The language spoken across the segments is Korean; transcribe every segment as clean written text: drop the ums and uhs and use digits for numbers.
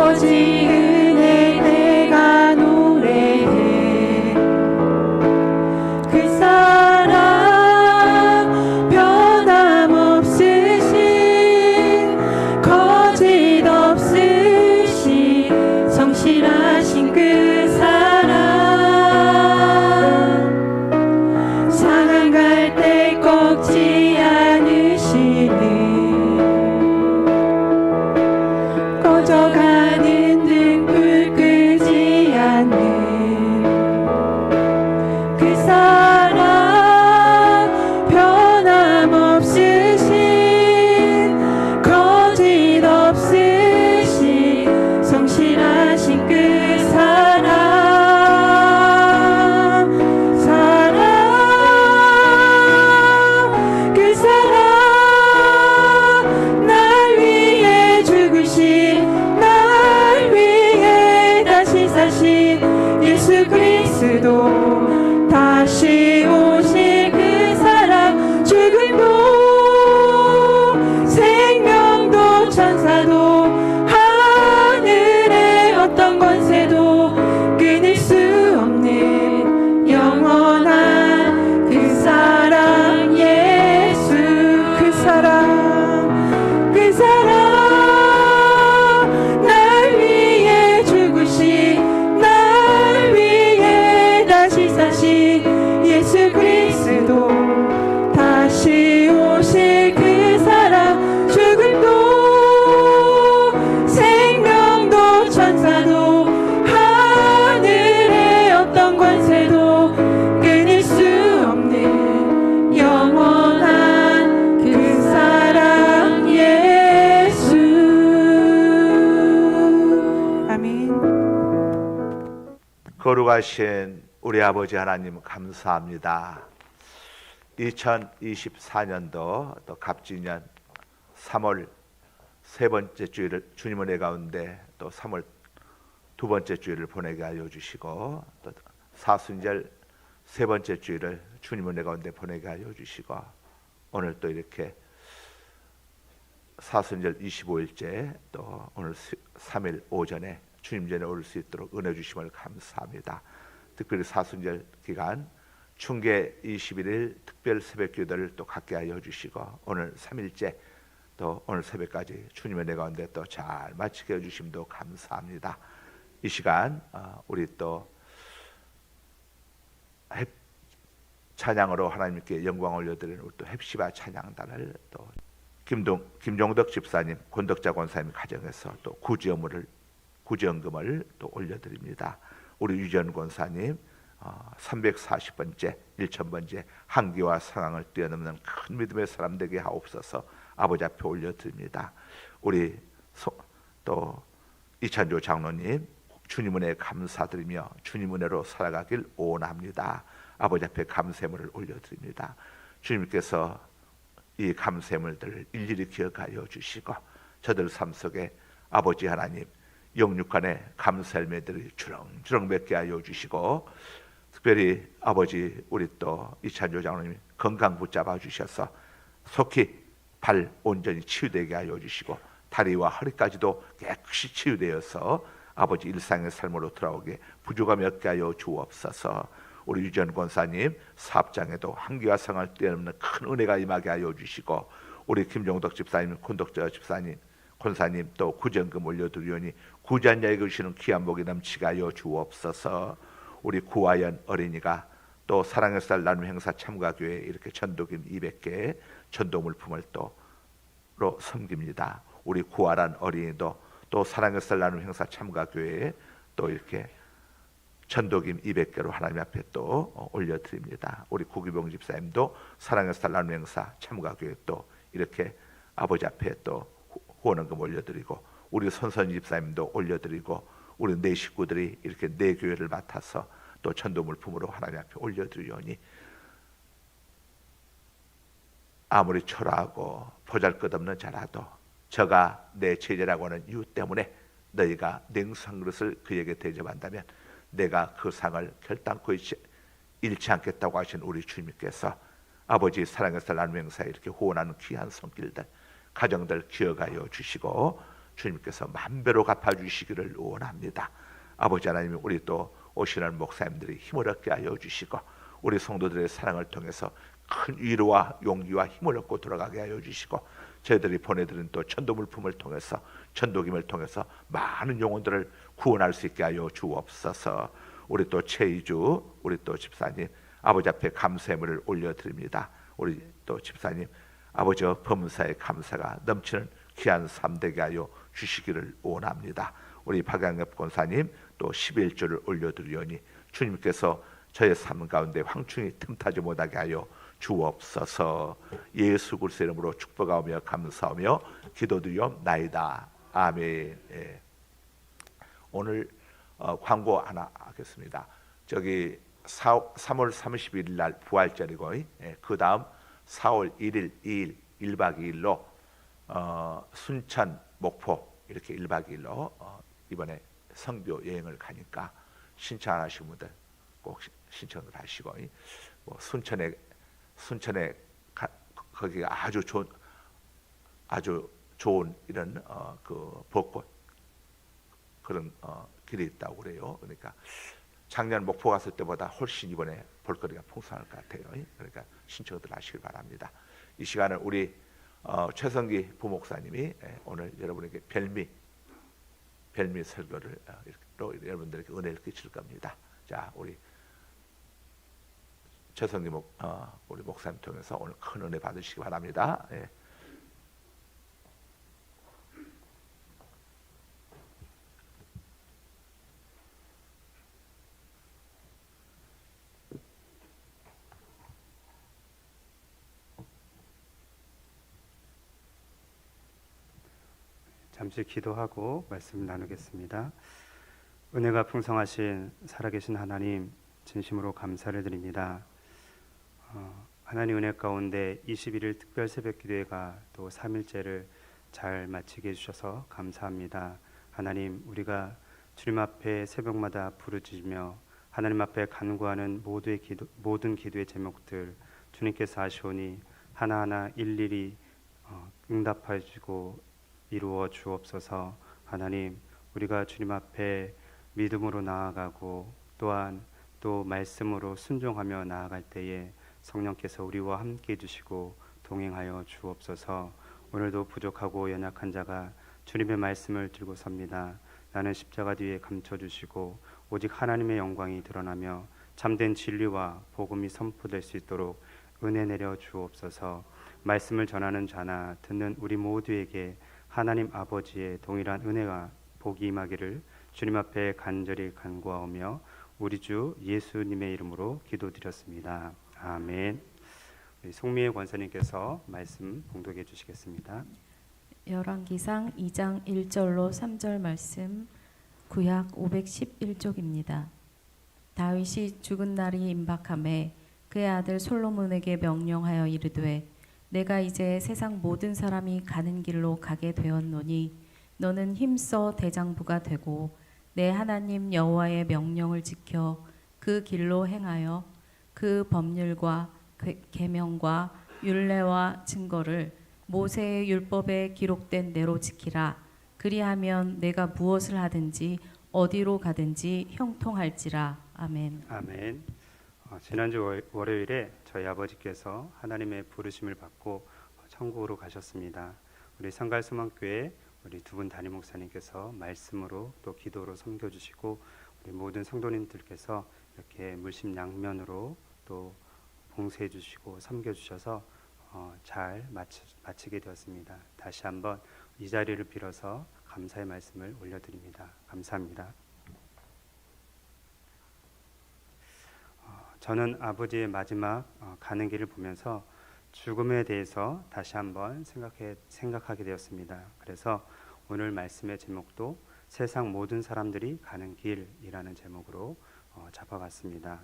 아버지 은혜 내가 노래해. 그 사랑 변함없으신 거짓 없으신 성실하신 그 사랑 상한 갈 때 꺾지 않으시는 꺼져가는 등불 끄지 않는 그 사랑 변함없으신 거짓 없으신 성실하신 그 사랑 그 사랑 날 위해 죽으신 날 위해 다시 사신 예수 그리스도 다시 오실 그 사랑 죽음도 생명도 천사도 하늘의 어떤 권세도 끊을 수 없는 영원한 그 사랑 예수 그 사랑 그 사랑 날 위해 죽으신 날 위해 다시 사신 예수 그리스도 다시 오실 그 사랑 죽음도 생명도 천사도 하늘의 어떤 권세도 끊을 수 없는 영원한 그 사랑 예수. 아멘. 거룩하신 우리 아버지 하나님 감사합니다. 2024년도 또 갑진년 3월 세 번째 주일을 주님 은혜 가운데 또 3월 두 번째 주일을 보내게 하여 주시고 또 사순절 세 번째 주일을 주님 은혜 가운데 보내게 하여 주시고 오늘 또 이렇게 사순절 25일째 또 오늘 3일 오전에 주님 전에 올 수 있도록 은혜 주심을 감사합니다. 특별히 사순절 기간 충계 21일 특별 새벽 기도를 또 갖게 하여 주시고 오늘 3일째 또 오늘 새벽까지 주님의 내 가운데 또 잘 마치게 해주심도 감사합니다. 이 시간 우리 또 찬양으로 하나님께 영광 올려드리는 우리 또 헵시바 찬양단을 또 김종덕 집사님, 권덕자 권사님 가정에서 또 구제연금을 또 올려드립니다. 우리 유전 권사님 340번째 1000번째 한계와 상황을 뛰어넘는 큰 믿음의 사람 되게 하옵소서 아버지 앞에 올려드립니다. 우리 또 이찬조 장로님 주님 은혜에 감사드리며 주님 은혜로 살아가길 원합니다. 아버지 앞에 감사물을 올려드립니다. 주님께서 이 감사물들을 일일이 기억하여 주시고 저들 삶 속에 아버지 하나님 영육간의 감사 열매들이 주렁주렁 맺게 하여 주시고 특별히 아버지 우리 또 이찬조 장로님 건강 붙잡아 주셔서 속히 발 온전히 치유되게 하여 주시고 다리와 허리까지도 깨끗이 치유되어서 아버지 일상의 삶으로 돌아오게 부족함이 없게 하여 주옵소서. 우리 유전 권사님 사업장에도 한계와 상을 뛰어넘는 큰 은혜가 임하게 하여 주시고 우리 김종덕 집사님, 권덕자 집사님, 권사님 또 구전금 올려드리오니 구제한자에게 주시는 귀한 복이 넘치게 하여 주옵소서. 우리 구하연 어린이가 또 사랑의 쌀 나눔 행사 참가교회에 이렇게 전도금 200개 전도 물품을 또로 섬깁니다. 우리 구하란 어린이도 또 사랑의 쌀 나눔 행사 참가교회에 또 이렇게 전도금 200개로 하나님 앞에 또 올려드립니다. 우리 구기봉 집사님도 사랑의 쌀 나눔 행사 참가교회 또 이렇게 아버지 앞에 또 후원금 올려드리고 우리 손선희 집사님도 올려드리고 우리 네 식구들이 이렇게 네 교회를 맡아서 또 전도 물품으로 하나님 앞에 올려드리오니 아무리 초라하고 보잘것없는 자라도 저가 내 제자라고 하는 이유 때문에 너희가 냉수한 그릇을 그에게 대접한다면 내가 그 상을 결단코 잃지 않겠다고 하신 우리 주님께서 아버지 사랑의 쌀 나눔 행사에 이렇게 후원하는 귀한 손길들 가정들 기억하여 주시고 주님께서 만배로 갚아주시기를 원합니다. 아버지 하나님, 우리 또 오시는 목사님들이 힘을 얻게 하여 주시고 우리 성도들의 사랑을 통해서 큰 위로와 용기와 힘을 얻고 돌아가게 하여 주시고 저희들이 보내드린 또 전도물품을 통해서 전도김을 통해서 많은 영혼들을 구원할 수 있게 하여 주옵소서. 우리 또 최이주 우리 또 집사님 아버지 앞에 감사의물을 올려드립니다. 우리 또 집사님 아버지 범사의 감사가 넘치는 귀한 삶 되게 하여 주시기를 원합니다. 우리 박양엽 권사님 또 11조를 올려드리오니 주님께서 저의 삶 가운데 황충이 틈타지 못하게 하여 주옵소서. 예수 그리스도의 이름으로 축복하며 감사하며 기도드리옵나이다. 아멘. 예. 오늘 광고 하나 하겠습니다. 저기 3월 31일 날 부활절이고 그 다음 4월 1일, 2일 1박 2일로 순천, 목포 이렇게 1박 2일로 이번에 선교 여행을 가니까 신청 안 하신 분들 꼭 신청을 하시고 뭐 순천에 거기가 아주 좋은 이런 그 벚꽃 그런 길이 있다고 그래요. 그러니까 작년 목포 갔을 때보다 훨씬 이번에 볼거리가 풍성할 것 같아요. 그러니까 신청들 하시길 바랍니다. 이 시간을 우리 최성기 부목사님이 오늘 여러분에게 별미 설교를 여러분들에게 은혜를 끼칠 겁니다. 자, 우리 최성기 우리 목사님 통해서 오늘 큰 은혜 받으시기 바랍니다. 예. 잠시 기도하고 말씀 나누겠습니다. 은혜가 풍성하신 살아계신 하나님, 진심으로 감사를 드립니다. 하나님 은혜 가운데 21일 특별 새벽 기도회가 또 3일째를 잘 마치게 해주셔서 감사합니다. 하나님, 우리가 주님 앞에 새벽마다 부르짖으며 하나님 앞에 간구하는 모든 기도의 제목들 주님께서 아시오니 하나하나 일일이 응답해 주고 이루어 주옵소서. 하나님, 우리가 주님 앞에 믿음으로 나아가고 또한 또 말씀으로 순종하며 나아갈 때에 성령께서 우리와 함께 해주시고 동행하여 주옵소서. 오늘도 부족하고 연약한 자가 주님의 말씀을 들고 섭니다. 나는 십자가 뒤에 감춰주시고 오직 하나님의 영광이 드러나며 참된 진리와 복음이 선포될 수 있도록 은혜 내려 주옵소서. 말씀을 전하는 자나 듣는 우리 모두에게 하나님 아버지의 동일한 은혜가 복이 임하기를 주님 앞에 간절히 간구하오며 우리 주 예수님의 이름으로 기도드렸습니다. 아멘. 우리 송미애 권사님께서 말씀 봉독해 주시겠습니다. 열왕기상 2장 1절로 3절 말씀, 구약 511쪽입니다. 다윗이 죽은 날이 임박하매 그의 아들 솔로몬에게 명령하여 이르되 내가 이제 세상 모든 사람이 가는 길로 가게 되었노니 너는 힘써 대장부가 되고 내 하나님 여호와의 명령을 지켜 그 길로 행하여 그 법률과 계명과 율례와 증거를 모세의 율법에 기록된 대로 지키라. 그리하면 내가 무엇을 하든지 어디로 가든지 형통할지라. 아멘. 아멘. 지난주 월요일에 저희 아버지께서 하나님의 부르심을 받고 천국으로 가셨습니다. 우리 상갈소망교회 우리 두 분 담임 목사님께서 말씀으로 또 기도로 섬겨주시고 우리 모든 성도님들께서 이렇게 물심양면으로 또 봉사해 주시고 섬겨주셔서 잘 마치게 되었습니다. 다시 한번 이 자리를 빌어서 감사의 말씀을 올려드립니다. 감사합니다. 저는 아버지의 마지막 가는 길을 보면서 죽음에 대해서 다시 한번 생각하게 되었습니다. 그래서 오늘 말씀의 제목도 세상 모든 사람들이 가는 길이라는 제목으로 잡아봤습니다.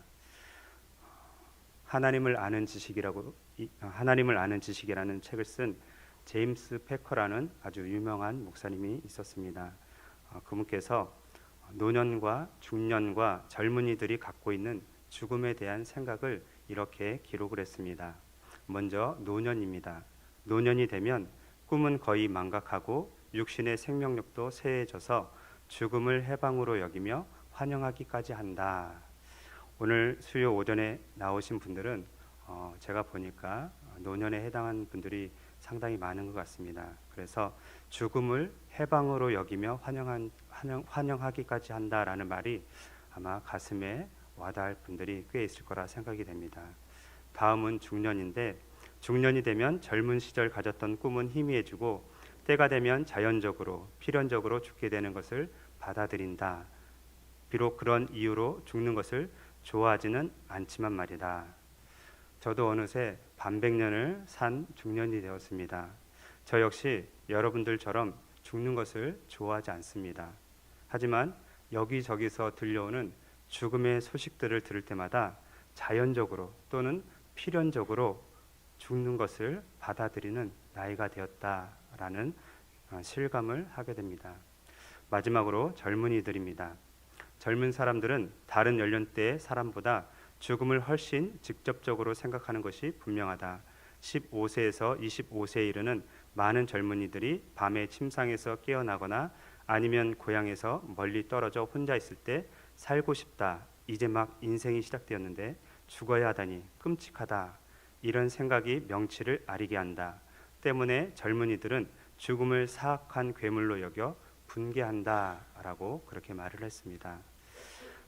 하나님을 아는 지식이라는 책을 쓴 제임스 패커라는 아주 유명한 목사님이 있었습니다. 그분께서 노년과 중년과 젊은이들이 갖고 있는 죽음에 대한 생각을 이렇게 기록을 했습니다. 먼저 노년입니다. 노년이 되면 꿈은 거의 망각하고 육신의 생명력도 쇠해져서 죽음을 해방으로 여기며 환영하기까지 한다. 오늘 수요 오전에 나오신 분들은 제가 보니까 노년에 해당한 분들이 상당히 많은 것 같습니다. 그래서 죽음을 해방으로 여기며 환영하기까지 한다라는 말이 아마 가슴에 와닿을 분들이 꽤 있을 거라 생각이 됩니다. 다음은 중년인데, 중년이 되면 젊은 시절 가졌던 꿈은 희미해지고 때가 되면 자연적으로 필연적으로 죽게 되는 것을 받아들인다. 비록 그런 이유로 죽는 것을 좋아하지는 않지만 말이다. 저도 어느새 반백년을 산 중년이 되었습니다. 저 역시 여러분들처럼 죽는 것을 좋아하지 않습니다. 하지만 여기저기서 들려오는 죽음의 소식들을 들을 때마다 자연적으로 또는 필연적으로 죽는 것을 받아들이는 나이가 되었다라는 실감을 하게 됩니다. 마지막으로 젊은이들입니다. 젊은 사람들은 다른 연령대의 사람보다 죽음을 훨씬 직접적으로 생각하는 것이 분명하다. 15세에서 25세에 이르는 많은 젊은이들이 밤에 침상에서 깨어나거나 아니면 고향에서 멀리 떨어져 혼자 있을 때 살고 싶다. 이제 막 인생이 시작되었는데 죽어야 하다니 끔찍하다. 이런 생각이 명치를 아리게 한다. 때문에 젊은이들은 죽음을 사악한 괴물로 여겨 분개한다라고 그렇게 말을 했습니다.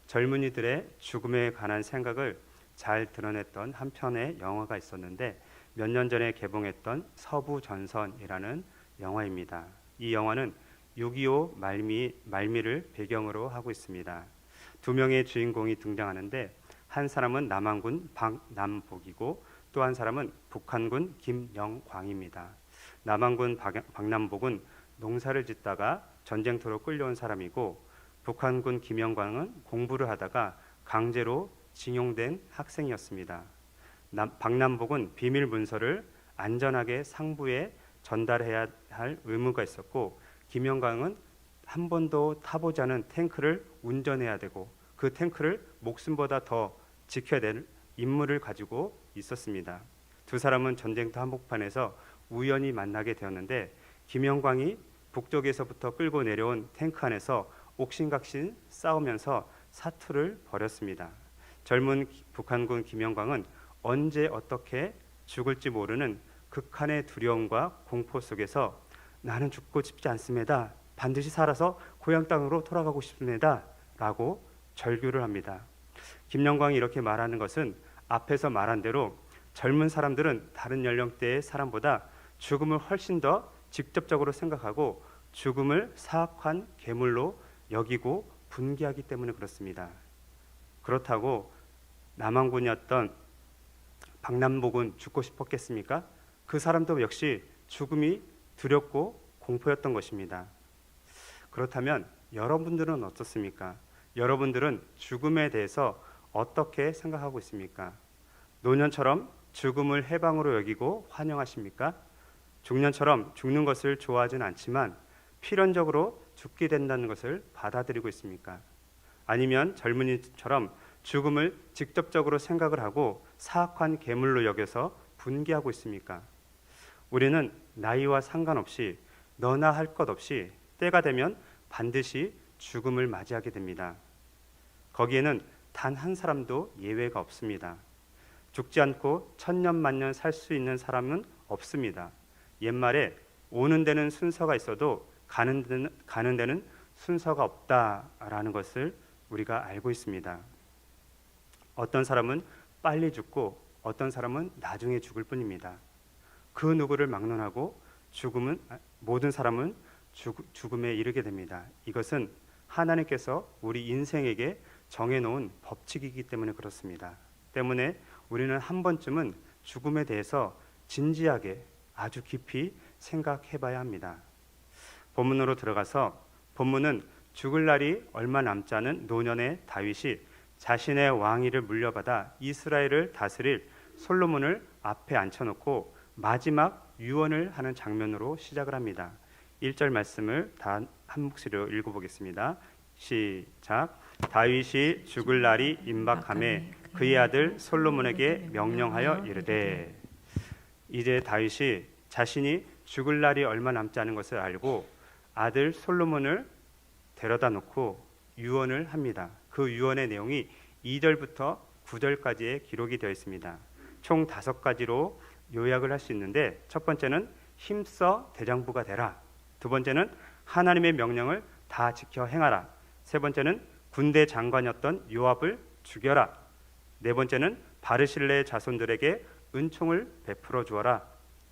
젊은이들의 죽음에 관한 생각을 잘 드러냈던 한 편의 영화가 있었는데 몇 년 전에 개봉했던 서부전선이라는 영화입니다. 이 영화는 6.25 말미를 배경으로 하고 있습니다. 두 명의 주인공이 등장하는데 한 사람은 남한군 박남복이고 또 한 사람은 북한군 김영광입니다. 남한군 박남복은 농사를 짓다가 전쟁터로 끌려온 사람이고 북한군 김영광은 공부를 하다가 강제로 징용된 학생이었습니다. 박남복은 비밀 문서를 안전하게 상부에 전달해야 할 의무가 있었고 김영광은 한 번도 타보지 않은 탱크를 운전해야 되고 그 탱크를 목숨보다 더 지켜야 될 임무를 가지고 있었습니다. 두 사람은 전쟁터 한복판에서 우연히 만나게 되었는데 김영광이 북쪽에서부터 끌고 내려온 탱크 안에서 옥신각신 싸우면서 사투를 벌였습니다. 젊은 북한군 김영광은 언제 어떻게 죽을지 모르는 극한의 두려움과 공포 속에서 나는 죽고 싶지 않습니다. 반드시 살아서 고향 땅으로 돌아가고 싶습니다. 라고 절규를 합니다. 김영광이 이렇게 말하는 것은 앞에서 말한 대로 젊은 사람들은 다른 연령대의 사람보다 죽음을 훨씬 더 직접적으로 생각하고 죽음을 사악한 괴물로 여기고 분개하기 때문에 그렇습니다. 그렇다고 남한군이었던 박남복은 죽고 싶었겠습니까? 그 사람도 역시 죽음이 두렵고 공포였던 것입니다. 그렇다면 여러분들은 어떻습니까? 여러분들은 죽음에 대해서 어떻게 생각하고 있습니까? 노년처럼 죽음을 해방으로 여기고 환영하십니까? 중년처럼 죽는 것을 좋아하지는 않지만 필연적으로 죽게 된다는 것을 받아들이고 있습니까? 아니면 젊은이처럼 죽음을 직접적으로 생각을 하고 사악한 괴물로 여겨서 분개하고 있습니까? 우리는 나이와 상관없이 너나 할 것 없이 때가 되면 반드시 죽음을 맞이하게 됩니다. 거기에는 단 한 사람도 예외가 없습니다. 죽지 않고 천년만년 살 수 있는 사람은 없습니다. 옛말에 오는 데는 순서가 있어도 가는 데는 순서가 없다라는 것을 우리가 알고 있습니다. 어떤 사람은 빨리 죽고 어떤 사람은 나중에 죽을 뿐입니다. 그 누구를 막론하고 모든 사람은 죽음에 이르게 됩니다. 이것은 하나님께서 우리 인생에게 정해놓은 법칙이기 때문에 그렇습니다. 때문에 우리는 한 번쯤은 죽음에 대해서 진지하게 아주 깊이 생각해봐야 합니다. 본문으로 들어가서 본문은 죽을 날이 얼마 남지 않은 노년의 다윗이 자신의 왕위를 물려받아 이스라엘을 다스릴 솔로몬을 앞에 앉혀놓고 마지막 유언을 하는 장면으로 시작을 합니다. 1절 말씀을 다 한 목소리로 읽어보겠습니다. 시작. 다윗이 죽을 날이 임박하매 그의 아들 솔로몬에게 명령하여 이르되. 이제 다윗이 자신이 죽을 날이 얼마 남지 않은 것을 알고 아들 솔로몬을 데려다 놓고 유언을 합니다. 그 유언의 내용이 2절부터 9절까지의 기록이 되어 있습니다. 총 5가지로 요약을 할 수 있는데, 첫 번째는 힘써 대장부가 되라. 두 번째는 하나님의 명령을 다 지켜 행하라. 세 번째는 군대 장관이었던 요압을 죽여라. 네 번째는 바르실레의 자손들에게 은총을 베풀어 주어라.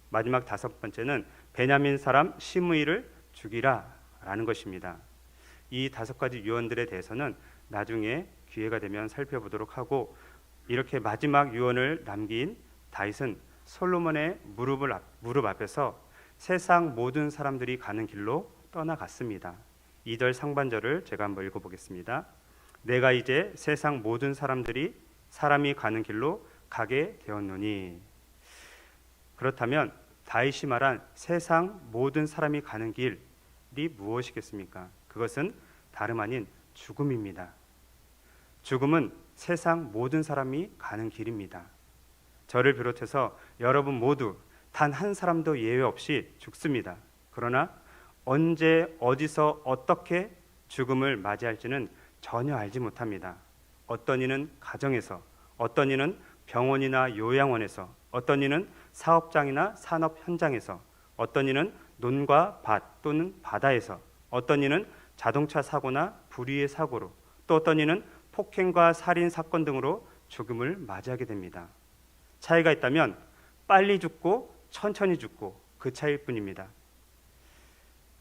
마지막 5번째는 베냐민 사람 시므이를 죽이라 라는 것입니다. 이 5가지 유언들에 대해서는 나중에 기회가 되면 살펴보도록 하고, 이렇게 마지막 유언을 남긴 다윗은 솔로몬의 무릎 앞에서 세상 모든 사람들이 가는 길로 떠나갔습니다. 2절 상반절을 제가 한번 읽어보겠습니다. 내가 이제 세상 모든 사람이 가는 길로 가게 되었노니. 그렇다면 다윗이 말한 세상 모든 사람이 가는 길이 무엇이겠습니까? 그것은 다름 아닌 죽음입니다. 죽음은 세상 모든 사람이 가는 길입니다. 저를 비롯해서 여러분 모두 단 한 사람도 예외 없이 죽습니다. 그러나 언제 어디서 어떻게 죽음을 맞이할지는 전혀 알지 못합니다. 어떤 이는 가정에서, 어떤 이는 병원이나 요양원에서, 어떤 이는 사업장이나 산업 현장에서, 어떤 이는 논과 밭 또는 바다에서, 어떤 이는 자동차 사고나 불의의 사고로, 또 어떤 이는 폭행과 살인 사건 등으로 죽음을 맞이하게 됩니다. 차이가 있다면 빨리 죽고 천천히 죽고 그 차이일 뿐입니다.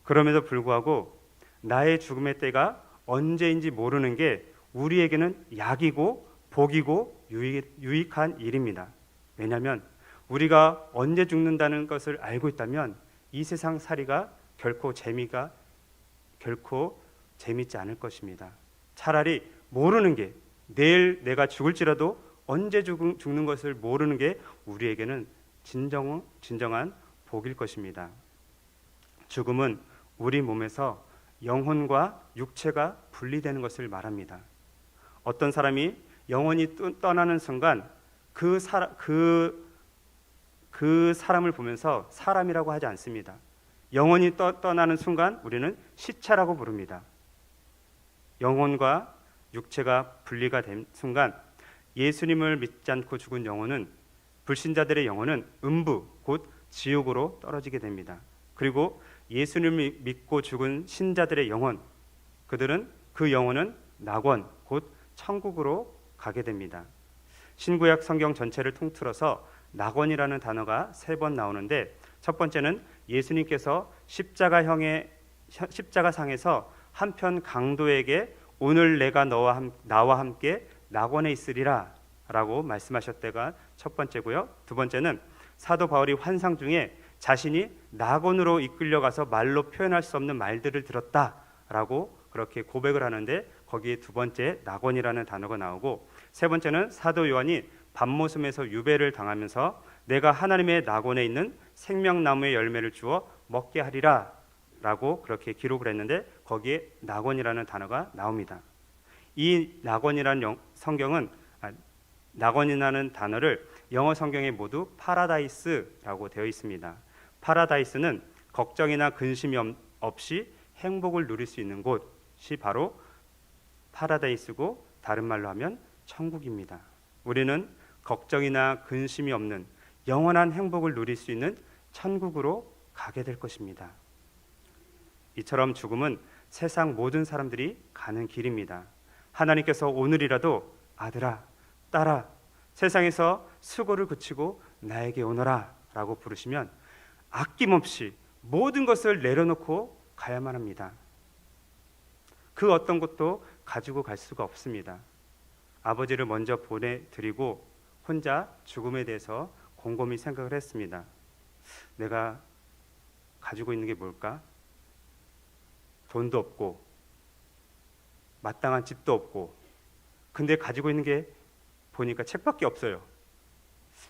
그럼에도 불구하고 나의 죽음의 때가 언제인지 모르는 게 우리에게는 약이고 복이고 유익한 일입니다. 왜냐하면 우리가 언제 죽는다는 것을 알고 있다면 이 세상 살이가 결코 재밌지 않을 것입니다. 차라리 모르는 게, 내일 내가 죽을지라도 언제 죽는 것을 모르는 게 우리에게는 진정한 복일 것입니다. 죽음은 우리 몸에서 영혼과 육체가 분리되는 것을 말합니다. 어떤 사람이 영혼이 떠나는 순간 그 사람을 보면서 사람이라고 하지 않습니다. 영혼이 떠나는 순간 우리는 시체라고 부릅니다. 영혼과 육체가 분리가 된 순간 예수님을 믿지 않고 죽은 영혼은, 불신자들의 영혼은 음부 곧 지옥으로 떨어지게 됩니다. 그리고 예수님을 믿고 죽은 신자들의 영혼, 그 영혼은 낙원 곧 천국으로 가게 됩니다. 신구약 성경 전체를 통틀어서 낙원이라는 단어가 3번 나오는데, 첫 번째는 예수님께서 십자가상에서 한편 강도에게 오늘 내가 나와 함께 낙원에 있으리라 라고 말씀하셨다가 첫 번째고요. 두 번째는 사도 바울이 환상 중에 자신이 낙원으로 이끌려가서 말로 표현할 수 없는 말들을 들었다라고 그렇게 고백을 하는데, 거기에 두 번째 낙원이라는 단어가 나오고, 세 번째는 사도 요한이 밤모섬에서 유배를 당하면서 내가 하나님의 낙원에 있는 생명나무의 열매를 주어 먹게 하리라 라고 그렇게 기록을 했는데, 거기에 낙원이라는 단어가 나옵니다. 이 낙원이라는 낙원이라는 단어를 영어 성경에 모두 파라다이스라고 되어 있습니다. 파라다이스는 걱정이나 근심이 없이 행복을 누릴 수 있는 곳이 바로 파라다이스고, 다른 말로 하면 천국입니다. 우리는 걱정이나 근심이 없는 영원한 행복을 누릴 수 있는 천국으로 가게 될 것입니다. 이처럼 죽음은 세상 모든 사람들이 가는 길입니다. 하나님께서 오늘이라도 아들아, 딸아, 세상에서 수고를 그치고 나에게 오너라 라고 부르시면 아낌없이 모든 것을 내려놓고 가야만 합니다. 그 어떤 것도 가지고 갈 수가 없습니다. 아버지를 먼저 보내드리고 혼자 죽음에 대해서 곰곰이 생각을 했습니다. 내가 가지고 있는 게 뭘까? 돈도 없고 마땅한 집도 없고, 근데 가지고 있는 게 보니까 책밖에 없어요.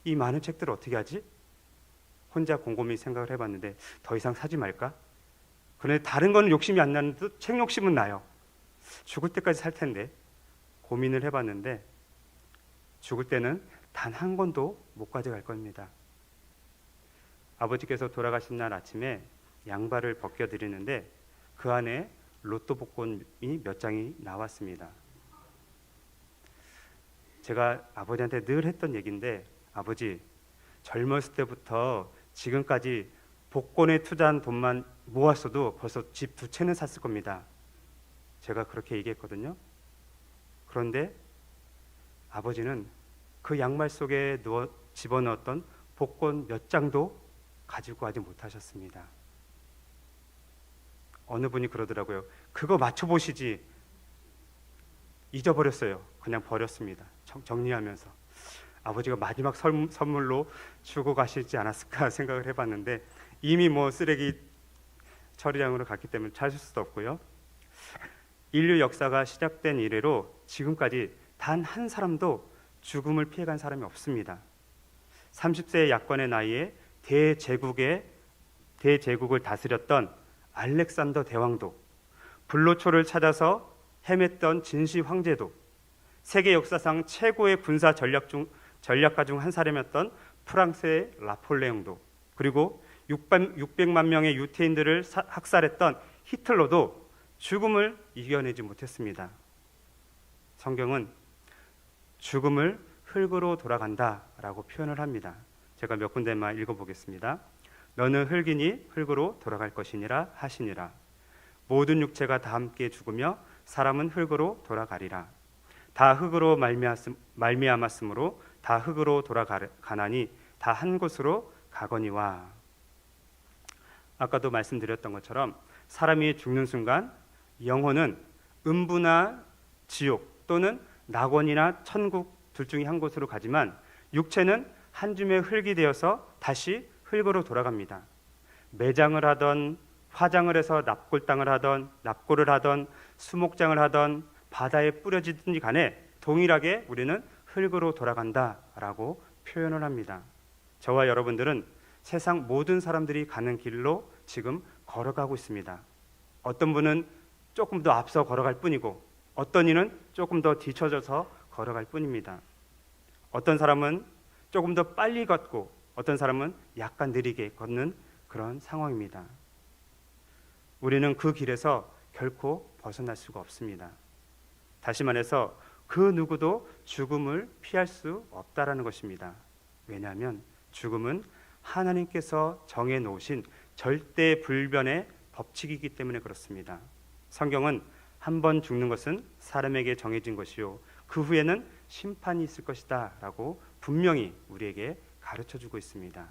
이 많은 책들을 어떻게 하지? 혼자 곰곰이 생각을 해봤는데 더 이상 사지 말까? 그런데 다른 거는 욕심이 안 나는데 책 욕심은 나요. 죽을 때까지 살 텐데 고민을 해봤는데, 죽을 때는 단 한 권도 못 가져갈 겁니다. 아버지께서 돌아가신 날 아침에 양발을 벗겨드리는데 그 안에 로또 복권이 몇 장이 나왔습니다. 제가 아버지한테 늘 했던 얘기인데, 아버지, 젊었을 때부터 지금까지 복권에 투자한 돈만 모았어도 벌써 집 2채는 샀을 겁니다. 제가 그렇게 얘기했거든요. 그런데 아버지는 그 양말 속에 집어넣었던 복권 몇 장도 가지고 가지 못하셨습니다. 어느 분이 그러더라고요. 그거 맞춰보시지. 잊어버렸어요. 그냥 버렸습니다. 정리하면서. 아버지가 마지막 선물로 주고 가시지 않았을까 생각을 해봤는데, 이미 뭐 쓰레기 처리장으로 갔기 때문에 찾을 수도 없고요. 인류 역사가 시작된 이래로 지금까지 단 한 사람도 죽음을 피해간 사람이 없습니다. 30세의 약관의 나이에 대제국을 다스렸던 알렉산더 대왕도, 불로초를 찾아서 헤맸던 진시 황제도, 세계 역사상 최고의 군사 전략가 중 한 사람이었던 프랑스의 나폴레옹도, 그리고 600만 명의 유태인들을 학살했던 히틀러도 죽음을 이겨내지 못했습니다. 성경은 죽음을 흙으로 돌아간다라고 표현을 합니다. 제가 몇 군데만 읽어보겠습니다. 너는 흙이니 흙으로 돌아갈 것이니라 하시니라. 모든 육체가 다 함께 죽으며 사람은 흙으로 돌아가리라. 다 흙으로 말미암았으므로 다 흙으로 돌아가나니 다 한 곳으로 가거니와. 아까도 말씀드렸던 것처럼 사람이 죽는 순간 영혼은 음부나 지옥 또는 낙원이나 천국 둘 중에 한 곳으로 가지만 육체는 한 줌의 흙이 되어서 다시 흙으로 돌아갑니다. 매장을 하던, 화장을 해서 납골당을 하던, 납골을 하던, 수목장을 하던, 바다에 뿌려지든지 간에 동일하게 우리는 흙으로 돌아간다라고 표현을 합니다. 저와 여러분들은 세상 모든 사람들이 가는 길로 지금 걸어가고 있습니다. 어떤 분은 조금 더 앞서 걸어갈 뿐이고, 어떤 이는 조금 더 뒤쳐져서 걸어갈 뿐입니다. 어떤 사람은 조금 더 빨리 걷고, 어떤 사람은 약간 느리게 걷는 그런 상황입니다. 우리는 그 길에서 결코 벗어날 수가 없습니다. 다시 말해서 그 누구도 죽음을 피할 수 없다라는 것입니다. 왜냐하면 죽음은 하나님께서 정해놓으신 절대불변의 법칙이기 때문에 그렇습니다. 성경은 한 번 죽는 것은 사람에게 정해진 것이요 그 후에는 심판이 있을 것이다 라고 분명히 우리에게 가르쳐주고 있습니다.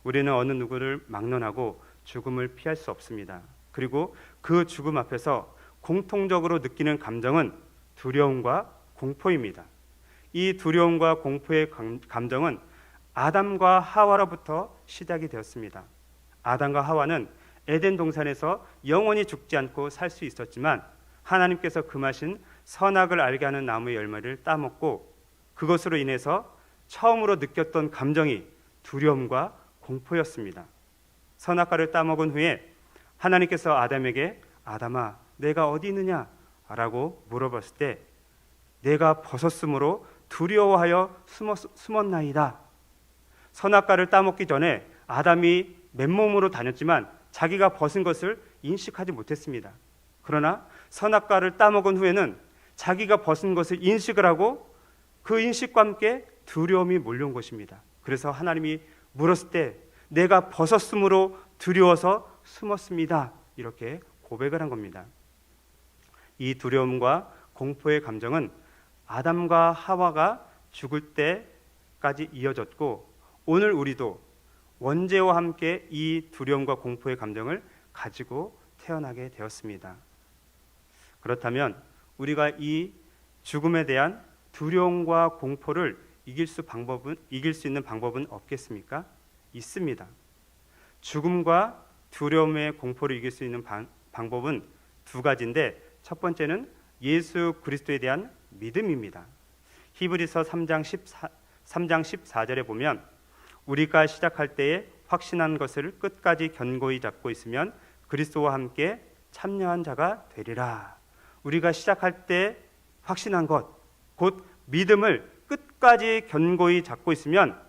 우리는 어느 누구를 막론하고 죽음을 피할 수 없습니다. 그리고 그 죽음 앞에서 공통적으로 느끼는 감정은 두려움과 공포입니다. 이 두려움과 공포의 감정은 아담과 하와로부터 시작이 되었습니다. 아담과 하와는 에덴 동산에서 영원히 죽지 않고 살 수 있었지만 하나님께서 금하신 선악을 알게 하는 나무의 열매를 따먹고 그것으로 인해서 처음으로 느꼈던 감정이 두려움과 공포였습니다. 선악과를 따먹은 후에 하나님께서 아담에게 아담아 내가 어디 있느냐 라고 물어봤을 때 내가 벗었으므로 두려워하여 숨었나이다. 선악과를 따먹기 전에 아담이 맨몸으로 다녔지만 자기가 벗은 것을 인식하지 못했습니다. 그러나 선악과를 따먹은 후에는 자기가 벗은 것을 인식을 하고 그 인식과 함께 두려움이 몰려온 것입니다. 그래서 하나님이 물었을 때 내가 벗었으므로 두려워서 숨었습니다. 이렇게 고백을 한 겁니다. 이 두려움과 공포의 감정은 아담과 하와가 죽을 때까지 이어졌고 오늘 우리도 원죄와 함께 이 두려움과 공포의 감정을 가지고 태어나게 되었습니다. 그렇다면 우리가 이 죽음에 대한 두려움과 공포를 이길 수 있는 방법은 없겠습니까? 있습니다. 죽음과 두려움의 공포를 이길 수 있는 방법은 두 가지인데 첫 번째는 예수 그리스도에 대한 믿음입니다. 히브리서 3장 14절에 보면 우리가 시작할 때에 확신한 것을 끝까지 견고히 잡고 있으면 그리스도와 함께 참여한 자가 되리라. 우리가 시작할 때 확신한 것, 곧 믿음을 끝까지 견고히 잡고 있으면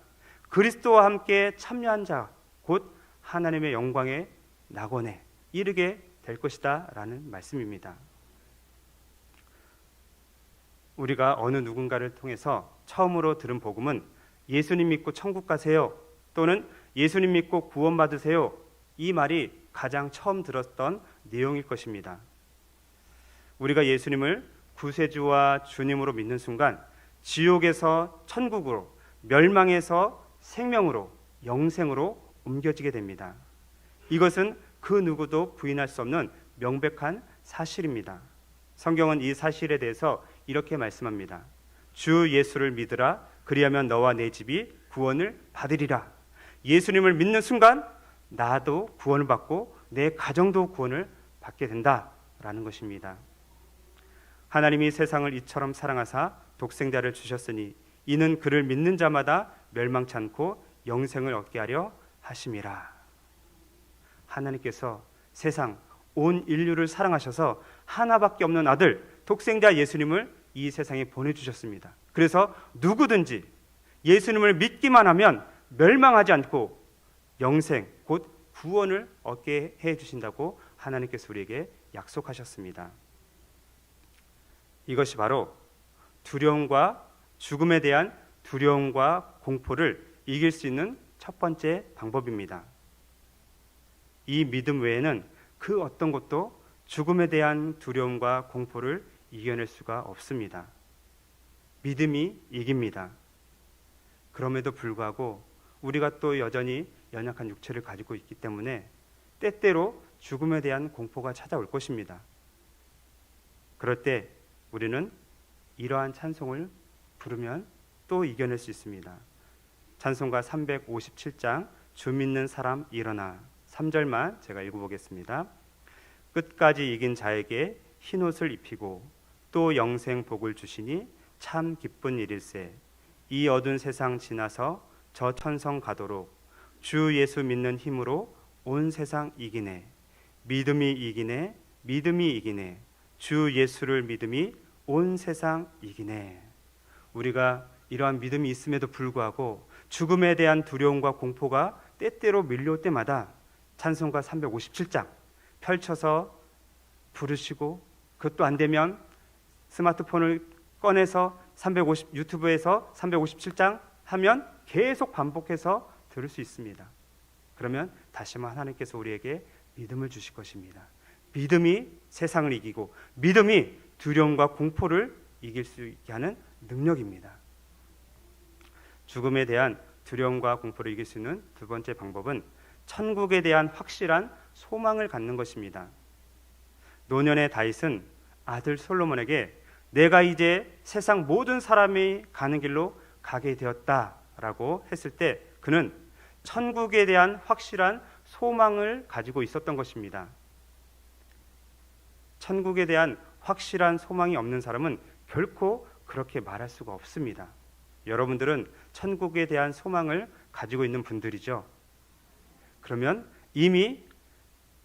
그리스도와 함께 참여한 자, 곧 하나님의 영광의 낙원에 이르게 될 것이다 라는 말씀입니다. 우리가 어느 누군가를 통해서 처음으로 들은 복음은 예수님 믿고 천국 가세요 또는 예수님 믿고 구원받으세요, 이 말이 가장 처음 들었던 내용일 것입니다. 우리가 예수님을 구세주와 주님으로 믿는 순간 지옥에서 천국으로, 멸망에서 생명으로, 영생으로 옮겨지게 됩니다. 이것은 그 누구도 부인할 수 없는 명백한 사실입니다. 성경은 이 사실에 대해서 이렇게 말씀합니다. 주 예수를 믿으라. 그리하면 너와 내 집이 구원을 받으리라. 예수님을 믿는 순간 나도 구원을 받고 내 가정도 구원을 받게 된다라는 것입니다. 하나님이 세상을 이처럼 사랑하사 독생자를 주셨으니 이는 그를 믿는 자마다 멸망치 않고 영생을 얻게 하려 하심이라. 하나님께서 세상 온 인류를 사랑하셔서 하나밖에 없는 아들 독생자 예수님을 이 세상에 보내주셨습니다. 그래서 누구든지 예수님을 믿기만 하면 멸망하지 않고 영생, 곧 구원을 얻게 해주신다고 하나님께서 우리에게 약속하셨습니다. 이것이 바로 두려움과 죽음에 대한 두려움과 공포를 이길 수 있는 첫 번째 방법입니다. 이 믿음 외에는 그 어떤 것도 죽음에 대한 두려움과 공포를 이겨낼 수가 없습니다. 믿음이 이깁니다. 그럼에도 불구하고 우리가 또 여전히 연약한 육체를 가지고 있기 때문에 때때로 죽음에 대한 공포가 찾아올 것입니다. 그럴 때 우리는 이러한 찬송을 부르면 또 이겨낼 수 있습니다. 찬송가 357장 주 믿는 사람 일어나, 3절만 제가 읽어보겠습니다. 끝까지 이긴 자에게 흰옷을 입히고 또 영생 복을 주시니 참 기쁜 일일세. 이 어두운 세상 지나서 저 천성 가도록 주 예수 믿는 힘으로 온 세상 이기네. 믿음이 이기네. 믿음이 이기네. 주 예수를 믿음이 온 세상 이기네. 우리가 이러한 믿음이 있음에도 불구하고 죽음에 대한 두려움과 공포가 때때로 밀려올 때마다 찬송가 357장 펼쳐서 부르시고, 그것도 안 되면 스마트폰을 꺼내서 유튜브에서 357장 하면 계속 반복해서 들을 수 있습니다. 그러면 다시 한번 하나님께서 우리에게 믿음을 주실 것입니다. 믿음이 세상을 이기고 믿음이 두려움과 공포를 이길 수 있게 하는 능력입니다. 죽음에 대한 두려움과 공포를 이길 수 있는 두 번째 방법은 천국에 대한 확실한 소망을 갖는 것입니다. 노년의 다윗은 아들 솔로몬에게 내가 이제 세상 모든 사람이 가는 길로 가게 되었다라고 했을 때 그는 천국에 대한 확실한 소망을 가지고 있었던 것입니다. 천국에 대한 확실한 소망이 없는 사람은 결코 그렇게 말할 수가 없습니다. 여러분들은 천국에 대한 소망을 가지고 있는 분들이죠. 그러면 이미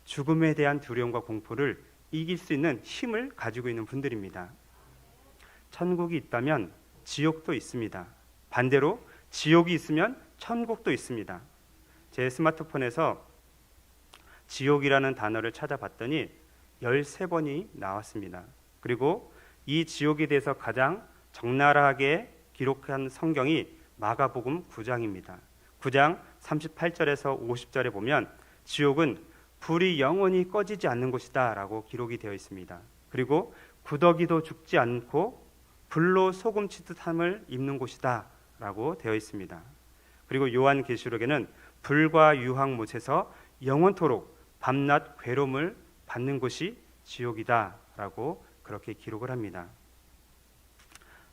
죽음에 대한 두려움과 공포를 이길 수 있는 힘을 가지고 있는 분들입니다. 천국이 있다면 지옥도 있습니다. 반대로 지옥이 있으면 천국도 있습니다. 제 스마트폰에서 지옥이라는 단어를 찾아봤더니 13번이 나왔습니다. 그리고 이 지옥에 대해서 가장 적나라하게 기록한 성경이 마가복음 9장입니다. 9장 38절에서 50절에 보면 지옥은 불이 영원히 꺼지지 않는 곳이다 라고 기록이 되어 있습니다. 그리고 구더기도 죽지 않고 불로 소금 치듯 함을 입는 곳이다 라고 되어 있습니다. 그리고 요한계시록에는 불과 유황 못에서 영원토록 밤낮 괴로움을 받는 곳이 지옥이다 라고 그렇게 기록을 합니다.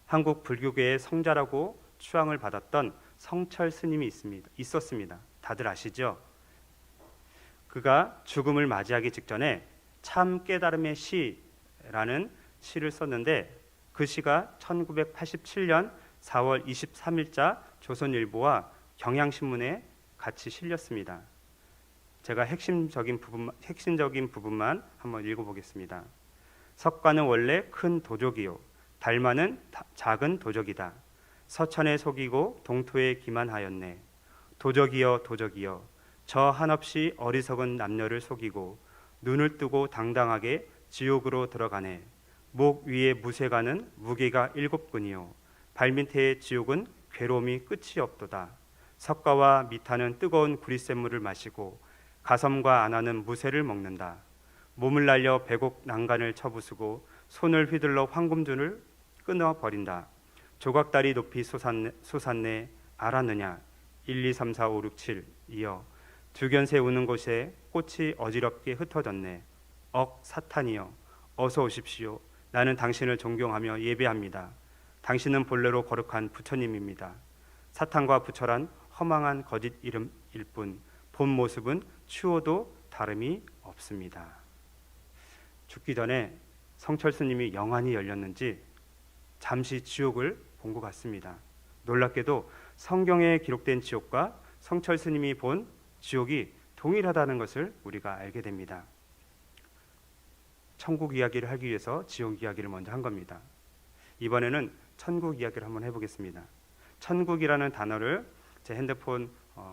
한국 불교계의 성자라고 추앙을 받았던 성철 스님이 있었습니다. 다들 아시죠? 그가 죽음을 맞이하기 직전에 참 깨달음의 시라는 시를 썼는데 그 시가 1987년 4월 23일자 조선일보와 경향신문에 같이 실렸습니다. 제가 핵심적인 부분만 한번 읽어보겠습니다. 석가는 원래 큰 도적이요 달마는 작은 도적이다. 서천에 속이고 동토에 기만하였네. 도적이여 도적이여 저 한없이 어리석은 남녀를 속이고 눈을 뜨고 당당하게 지옥으로 들어가네. 목 위에 무쇠가는 무게가 7근이요 발밑에 지옥은 괴로움이 끝이 없도다. 석가와 미타는 뜨거운 구리샘물을 마시고 가섬과 아나는 무쇠를 먹는다. 몸을 날려 배곡 난간을 쳐부수고 손을 휘둘러 황금줄을 끊어버린다. 조각다리 높이 솟았네 알았느냐. 1, 2, 3, 4, 5, 6, 7 이어 두견새 우는 곳에 꽃이 어지럽게 흩어졌네. 사탄이여 어서 오십시오. 나는 당신을 존경하며 예배합니다. 당신은 본래로 거룩한 부처님입니다. 사탄과 부처란 허망한 거짓 이름일 뿐 본 모습은 추워도 다름이 없습니다. 죽기 전에 성철스님이 영안이 열렸는지 잠시 지옥을 본 것 같습니다. 놀랍게도 성경에 기록된 지옥과 성철스님이 본 지옥이 동일하다는 것을 우리가 알게 됩니다. 천국 이야기를 하기 위해서 지옥 이야기를 먼저 한 겁니다. 이번에는 천국 이야기를 한번 해보겠습니다. 천국이라는 단어를 제 핸드폰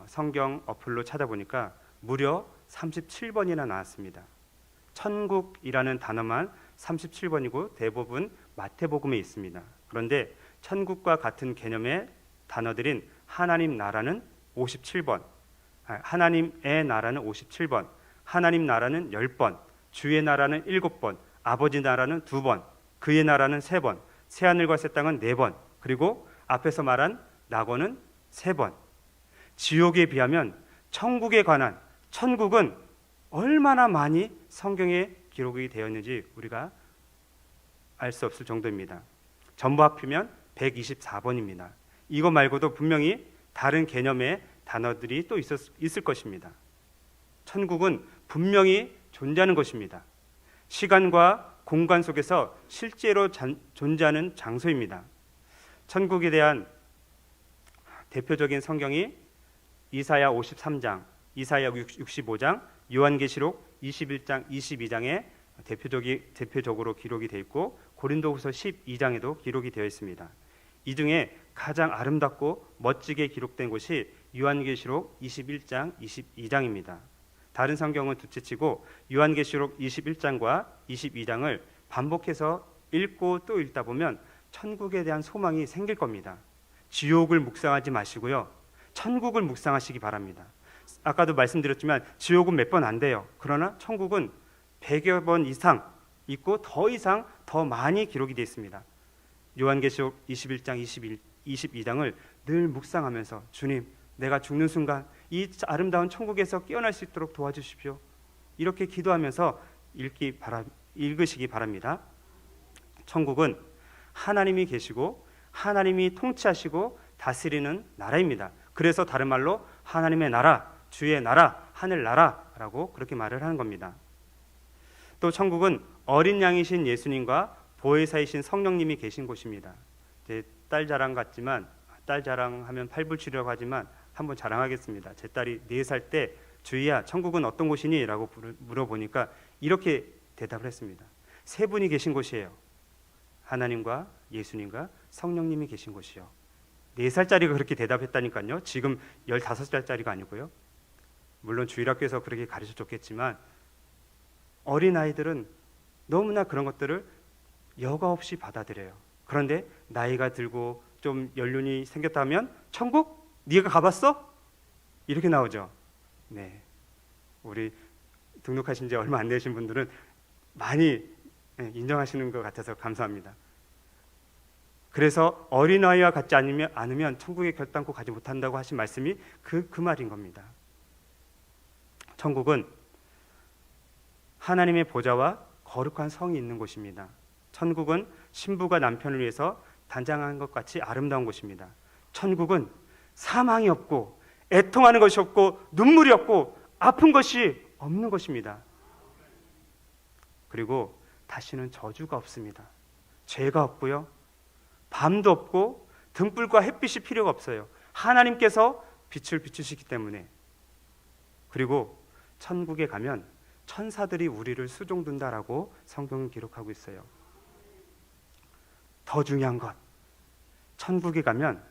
성경 어플로 찾아보니까 무려 37번이나 나왔습니다. 천국이라는 단어만 37번이고 대부분 마태복음에 있습니다. 그런데 천국과 같은 개념의 단어들인 하나님 나라는 57번, 하나님의 나라는 57번, 하나님 나라는 10번, 주의 나라는 7번, 아버지 나라는 2번, 그의 나라는 3번, 새하늘과 새 땅은 4번, 그리고 앞에서 말한 낙원은 3번. 지옥에 비하면 천국에 관한 천국은 얼마나 많이 성경에 기록이 되어 있는지 우리가 알 수 없을 정도입니다. 전부 합치면 124번입니다. 이거 말고도 분명히 다른 개념의 단어들이 또 있을 것입니다. 천국은 분명히 존재하는 것입니다. 시간과 공간 속에서 실제로 존재하는 장소입니다. 천국에 대한 대표적인 성경이 이사야 53장, 이사야 65장, 요한계시록 21장, 22장에 대표적으로 기록이 되어 있고 고린도후서 12장에도 기록이 되어 있습니다. 이 중에 가장 아름답고 멋지게 기록된 곳이 요한계시록 21장, 22장입니다. 다른 성경은 둘째치고 요한계시록 21장과 22장을 반복해서 읽고 또 읽다 보면 천국에 대한 소망이 생길 겁니다. 지옥을 묵상하지 마시고요. 천국을 묵상하시기 바랍니다. 아까도 말씀드렸지만 지옥은 몇 번 안 돼요. 그러나 천국은 100여 번 이상 있고 더 이상 더 많이 기록이 되어 있습니다. 요한계시록 21장, 22장을 늘 묵상하면서 주님, 내가 죽는 순간 이 아름다운 천국에서 깨어날 수 있도록 도와주십시오. 이렇게 기도하면서 읽으시기 바랍니다. 천국은 하나님이 계시고 하나님이 통치하시고 다스리는 나라입니다. 그래서 다른 말로 하나님의 나라, 주의 나라, 하늘 나라라고 그렇게 말을 하는 겁니다. 또 천국은 어린 양이신 예수님과 보혜사이신 성령님이 계신 곳입니다. 제 딸 자랑 같지만, 딸 자랑하면 팔불출이라고 하지만 한번 자랑하겠습니다. 제 딸이 4살 때 주희야 천국은 어떤 곳이니? 라고 물어보니까 이렇게 대답을 했습니다. 3분이 계신 곳이에요. 하나님과 예수님과 성령님이 계신 곳이요. 4살짜리가 그렇게 대답했다니까요. 지금 15살짜리가 아니고요. 물론 주일학교에서 그렇게 가르쳐줬겠지만 어린아이들은 너무나 그런 것들을 여과 없이 받아들여요. 그런데 나이가 들고 좀 연륜이 생겼다면 천국? 네가 가봤어? 이렇게 나오죠. 네, 우리 등록하신 지 얼마 안 되신 분들은 많이 인정하시는 것 같아서 감사합니다. 그래서 어린아이와 같지 않으면 천국에 결단코 가지 못한다고 하신 말씀이 그 말인 겁니다. 천국은 하나님의 보좌와 거룩한 성이 있는 곳입니다. 천국은 신부가 남편을 위해서 단장한 것 같이 아름다운 곳입니다. 천국은 사망이 없고 애통하는 것이 없고 눈물이 없고 아픈 것이 없는 것입니다. 그리고 다시는 저주가 없습니다. 죄가 없고요. 밤도 없고 등불과 햇빛이 필요가 없어요. 하나님께서 빛을 비추시기 때문에. 그리고 천국에 가면 천사들이 우리를 수종든다라고 성경은 기록하고 있어요. 더 중요한 것, 천국에 가면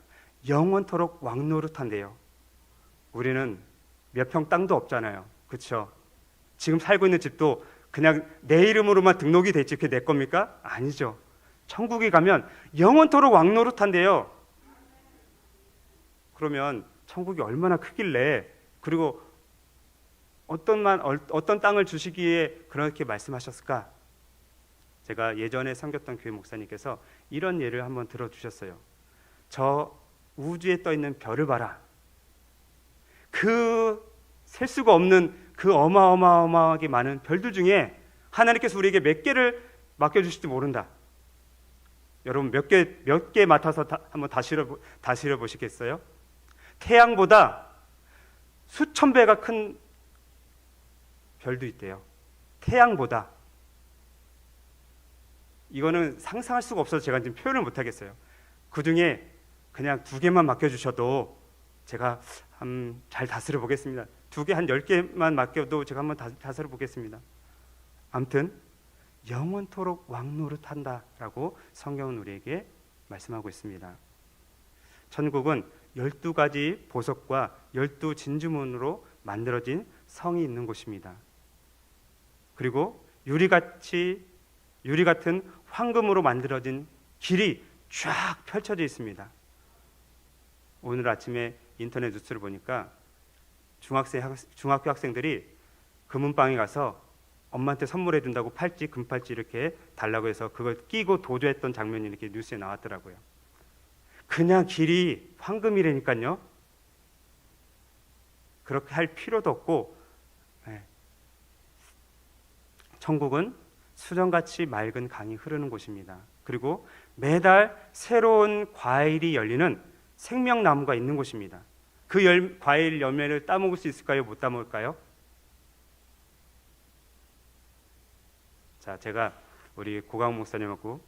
영원토록 왕노릇한대요. 우리는 몇 평 땅도 없잖아요. 그렇죠? 지금 살고 있는 집도 그냥 내 이름으로만 등록이 됐지 그게 내 겁니까? 아니죠. 천국에 가면 영원토록 왕노릇한대요. 그러면 천국이 얼마나 크길래, 그리고 어떤 땅을 주시기에 그렇게 말씀하셨을까? 제가 예전에 섬겼던 교회 목사님께서 이런 예를 한번 들어주셨어요. 저 우주에 떠 있는 별을 봐라. 그 셀 수가 없는 그 어마어마하게 많은 별들 중에 하나님께서 우리에게 몇 개를 맡겨주실지 모른다. 여러분 몇 개 맡아서 한번 다 실어보시겠어요? 태양보다 수천 배가 큰 별도 있대요. 태양보다. 이거는 상상할 수가 없어서 제가 지금 표현을 못 하겠어요. 그 중에 그냥 2개만 맡겨주셔도 제가 잘 다스려 보겠습니다. 2개, 한 10개만 맡겨도 제가 한번 다스려 보겠습니다. 아무튼 영원토록 왕노릇한다라고 성경은 우리에게 말씀하고 있습니다. 천국은 12가지 보석과 12진주문으로 만들어진 성이 있는 곳입니다. 그리고 유리 같은 황금으로 만들어진 길이 쫙 펼쳐져 있습니다. 오늘 아침에 인터넷 뉴스를 보니까 중학교 학생들이 금은방에 가서 엄마한테 선물해 준다고 팔찌, 금팔찌 이렇게 달라고 해서 그걸 끼고 도주했던 장면이 이렇게 뉴스에 나왔더라고요. 그냥 길이 황금이라니까요. 그렇게 할 필요도 없고, 천국은 수정같이 맑은 강이 흐르는 곳입니다. 그리고 매달 새로운 과일이 열리는 생명나무가 있는 곳입니다. 그 과일 열매를 따먹을 수 있을까요? 못 따먹을까요? 자, 제가 우리 고강 목사님하고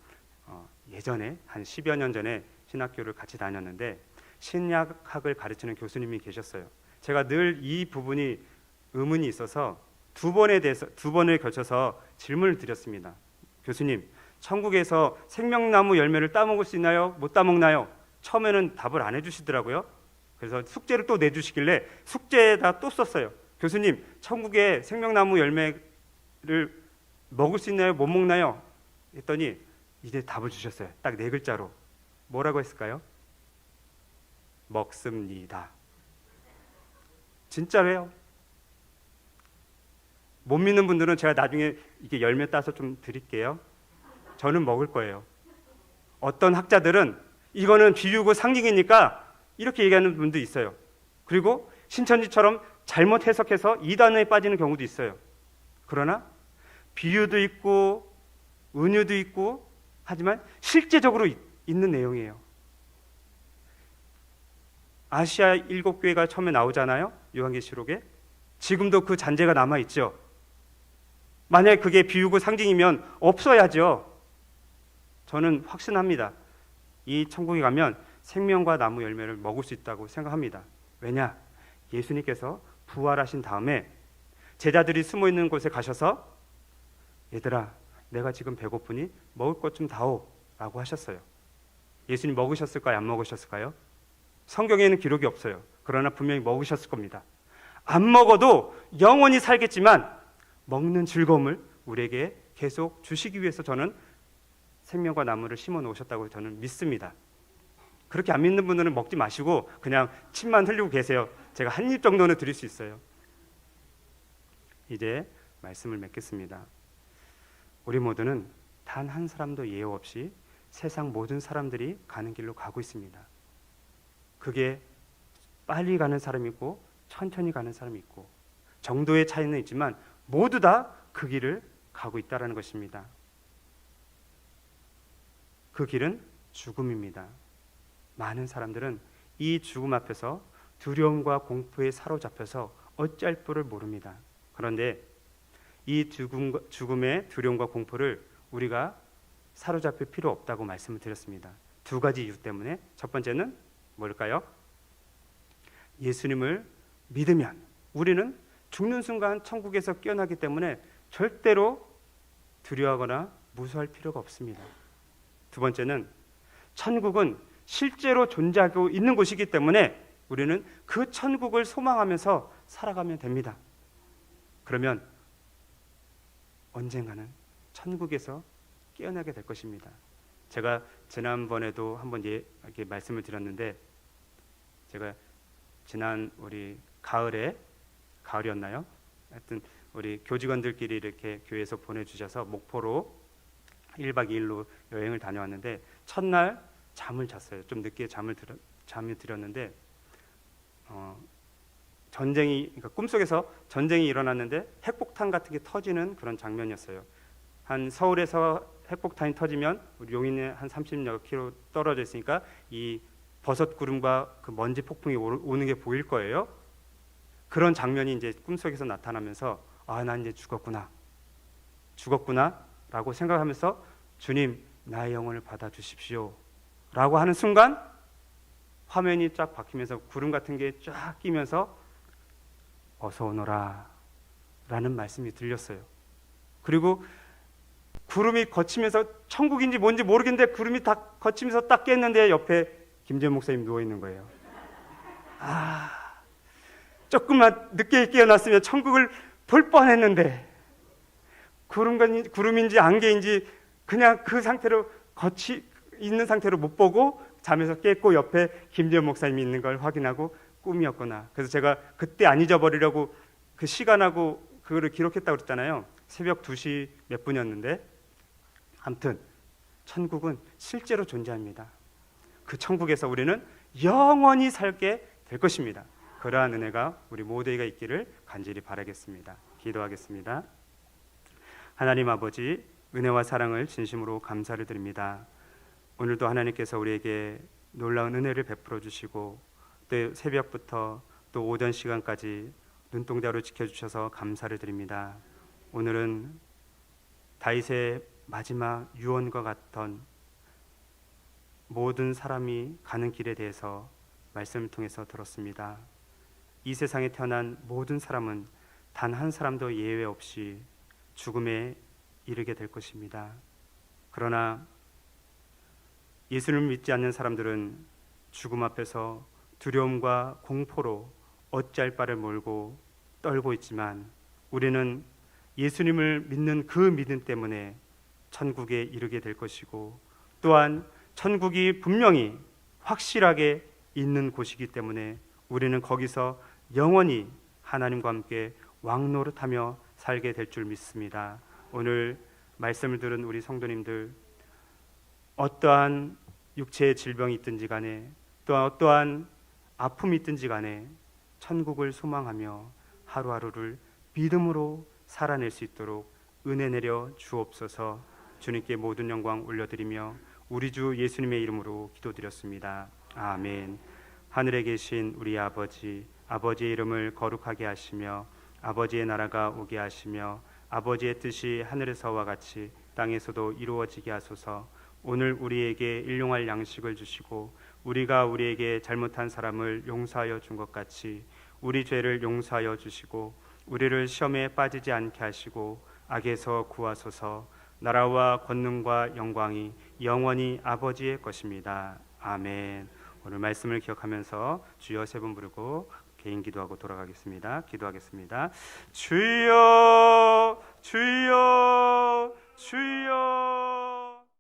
예전에 한 10여 년 전에 신학교를 같이 다녔는데 신약학을 가르치는 교수님이 계셨어요. 제가 늘 이 부분이 의문이 있어서 두 번을 걸쳐서 질문을 드렸습니다. 교수님, 천국에서 생명나무 열매를 따먹을 수 있나요? 못 따먹나요? 처음에는 답을 안 해주시더라고요. 그래서 숙제를 또 내주시길래 숙제에다 또 썼어요. 교수님, 천국에 생명나무 열매를 먹을 수 있나요? 못 먹나요? 했더니 이제 답을 주셨어요. 딱 4글자로. 뭐라고 했을까요? 먹습니다. 진짜로요. 못 믿는 분들은 제가 나중에 이게 열매 따서 좀 드릴게요. 저는 먹을 거예요. 어떤 학자들은 이거는 비유고 상징이니까 이렇게 얘기하는 분도 있어요. 그리고 신천지처럼 잘못 해석해서 이단에 빠지는 경우도 있어요. 그러나 비유도 있고 은유도 있고 하지만 실제적으로 있는 내용이에요. 아시아 7교회가 처음에 나오잖아요. 요한계시록에. 지금도 그 잔재가 남아있죠. 만약에 그게 비유고 상징이면 없어야죠. 저는 확신합니다. 이 천국에 가면 생명과 나무 열매를 먹을 수 있다고 생각합니다. 왜냐? 예수님께서 부활하신 다음에 제자들이 숨어있는 곳에 가셔서 얘들아, 내가 지금 배고프니 먹을 것 좀 다오 라고 하셨어요. 예수님 먹으셨을까요? 안 먹으셨을까요? 성경에는 기록이 없어요. 그러나 분명히 먹으셨을 겁니다. 안 먹어도 영원히 살겠지만 먹는 즐거움을 우리에게 계속 주시기 위해서 저는 생명과 나무를 심어 놓으셨다고 저는 믿습니다. 그렇게 안 믿는 분들은 먹지 마시고 그냥 침만 흘리고 계세요. 제가 한 입 정도는 드릴 수 있어요. 이제 말씀을 맺겠습니다. 우리 모두는 단 한 사람도 예외 없이 세상 모든 사람들이 가는 길로 가고 있습니다. 그게 빨리 가는 사람이 있고 천천히 가는 사람이 있고 정도의 차이는 있지만 모두 다 그 길을 가고 있다는 것입니다. 그 길은 죽음입니다. 많은 사람들은 이 죽음 앞에서 두려움과 공포에 사로잡혀서 어찌할 바를 모릅니다. 그런데 이 죽음의 두려움과 공포를 우리가 사로잡힐 필요 없다고 말씀을 드렸습니다. 2가지 이유 때문에. 첫 번째는 뭘까요? 예수님을 믿으면 우리는 죽는 순간 천국에서 깨어나기 때문에 절대로 두려워하거나 무서워할 필요가 없습니다. 2번째는 천국은 실제로 존재하고 있는 곳이기 때문에 우리는 그 천국을 소망하면서 살아가면 됩니다. 그러면 언젠가는 천국에서 깨어나게 될 것입니다. 제가 지난번에도 한번 이렇게 말씀을 드렸는데, 제가 지난 우리 가을이었나요? 하여튼 우리 교직원들끼리 이렇게 교회에서 보내주셔서 목포로 1박 2일로 여행을 다녀왔는데, 첫날 잠을 잤어요. 좀 늦게 잠을 들었는데 그러니까 꿈속에서 전쟁이 일어났는데 핵폭탄 같은 게 터지는 그런 장면이었어요. 한 서울에서 핵폭탄이 터지면 우리 용인에 한 30여 킬로 떨어져 있으니까 이 버섯 구름과 그 먼지 폭풍이 오는 게 보일 거예요. 그런 장면이 이제 꿈속에서 나타나면서 난 이제 죽었구나라고 생각하면서 주님, 나의 영혼을 받아주십시오 라고 하는 순간 화면이 쫙 바뀌면서 구름 같은 게 쫙 끼면서 어서 오너라 라는 말씀이 들렸어요. 그리고 구름이 거치면서 천국인지 뭔지 모르겠는데 구름이 다 거치면서 딱 깼는데 옆에 김재현 목사님 누워 있는 거예요. 조금만 늦게 깨어났으면 천국을 볼 뻔했는데 구름인지 안개인지 그냥 그 상태로 있는 상태로 못 보고 잠에서 깼고 옆에 김재현 목사님이 있는 걸 확인하고 꿈이었구나. 그래서 제가 그때 안 잊어버리려고 그 시간하고 그거를 기록했다고 그랬잖아요. 새벽 2시 몇 분이었는데, 아무튼 천국은 실제로 존재합니다. 그 천국에서 우리는 영원히 살게 될 것입니다. 그러한 은혜가 우리 모두에게 있기를 간절히 바라겠습니다. 기도하겠습니다. 하나님 아버지, 은혜와 사랑을 진심으로 감사를 드립니다. 오늘도 하나님께서 우리에게 놀라운 은혜를 베풀어 주시고 또 새벽부터 또 오전 시간까지 눈동자로 지켜주셔서 감사를 드립니다. 오늘은 다윗의 마지막 유언과 같던 모든 사람이 가는 길에 대해서 말씀을 통해서 들었습니다. 이 세상에 태어난 모든 사람은 단 한 사람도 예외 없이 죽음에 이르게 될 것입니다. 그러나 예수를 믿지 않는 사람들은 죽음 앞에서 두려움과 공포로 어찌할 바를 몰고 떨고 있지만, 우리는 예수님을 믿는 그 믿음 때문에 천국에 이르게 될 것이고, 또한 천국이 분명히 확실하게 있는 곳이기 때문에 우리는 거기서 영원히 하나님과 함께 왕노릇하며 살게 될 줄 믿습니다. 오늘 말씀을 들은 우리 성도님들, 어떠한 육체의 질병이 있든지 간에, 또 어떠한 아픔이 있든지 간에 천국을 소망하며 하루하루를 믿음으로 살아낼 수 있도록 은혜 내려 주옵소서. 주님께 모든 영광 올려드리며 우리 주 예수님의 이름으로 기도드렸습니다. 아멘. 하늘에 계신 우리 아버지, 아버지의 이름을 거룩하게 하시며 아버지의 나라가 오게 하시며 아버지의 뜻이 하늘에서와 같이 땅에서도 이루어지게 하소서. 오늘 우리에게 일용할 양식을 주시고 우리가 우리에게 잘못한 사람을 용서하여 준 것 같이 우리 죄를 용서하여 주시고 우리를 시험에 빠지지 않게 하시고 악에서 구하소서. 나라와 권능과 영광이 영원히 아버지의 것입니다. 아멘. 오늘 말씀을 기억하면서 주여 세 번 부르고 개인 기도하고 돌아가겠습니다. 기도하겠습니다. 주여, 주여, 주여.